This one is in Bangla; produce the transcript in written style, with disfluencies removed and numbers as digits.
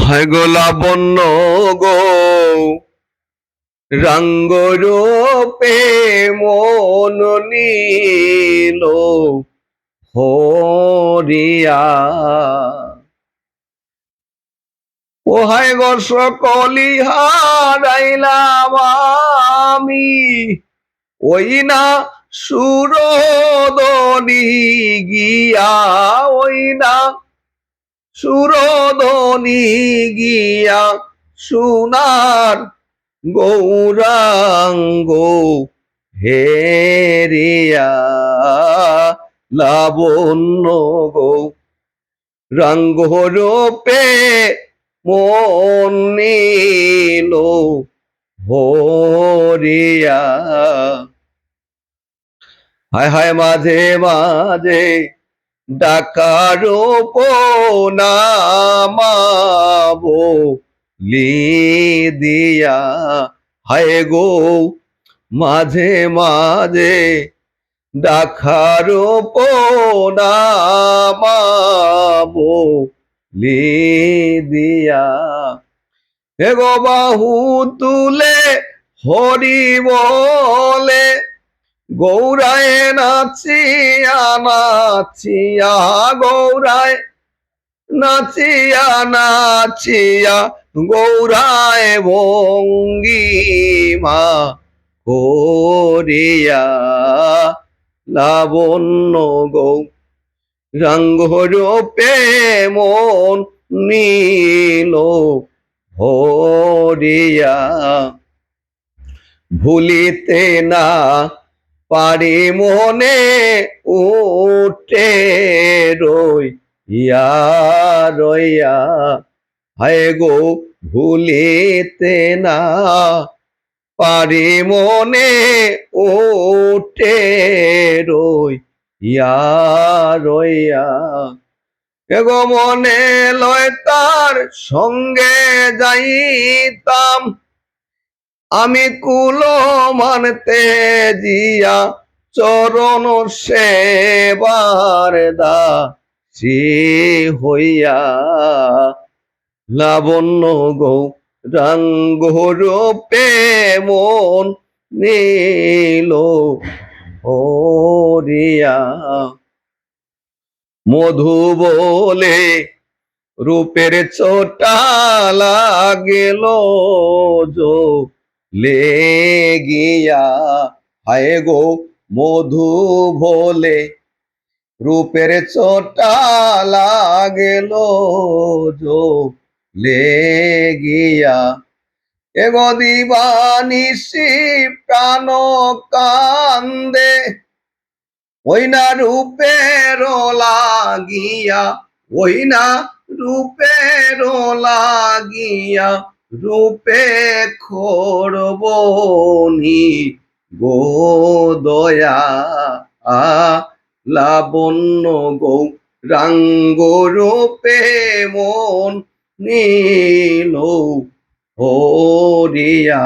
হয় গো লাবণ্য গো রঙ্গরূপে মন নীল হরিয়া। ও হায় গো সকলি হারাইলাম আমি, ওই না সুরদনি গিয়া, ওই না সুরদনি গিয়া সোনার গৌরাঙ্গ হেরিয়া। লাবণ্য গৌরাঙ্গ রূপে মন নীল হরিয়া। হায় হায় মাঝে মাঝে ডাকার নামাবো দিয়া। হায় গো মাঝে মাঝে ডাকার নামাবো দিয়া। হে গো বাহু তুলে হরি বলে গৌরায় নাচিয়া নাচিয়া, গৌরায় নাচিয়া নাচিয়া গৌরায় ভঙ্গিমা করিয়া। লাবণ্য গৌরাঙ্গ রূপে মন নীল হরিয়া। ভুলিতে না পারি মনে উঠে রইয়া রইয়া। হায় গো ভুলিতে না পারি মনে উঠে রইয়া রইয়া। এগো মনে লয় তার সঙ্গে যাইতাম আমি কুল মানতে জিয়া, চরণ সেবার দাসী হইয়া। লাবণ্য গৌরাঙ্গ রূপে মন নীল হরিয়া। মধু বলে রূপের চোটা লাগেল লেগিয়া। হায় গো মধু বলে রূপের চোটা লাগেল লেগিয়া। এগো দিবানিশি প্রাণ কান্দে ওই না রূপের লাগিয়া, ওই না রূপের লাগিয়া। রূপে খোরবনি গো দয়া। লাবণ্য গৌরাঙ্গ রূপে মন নীল হরিয়া।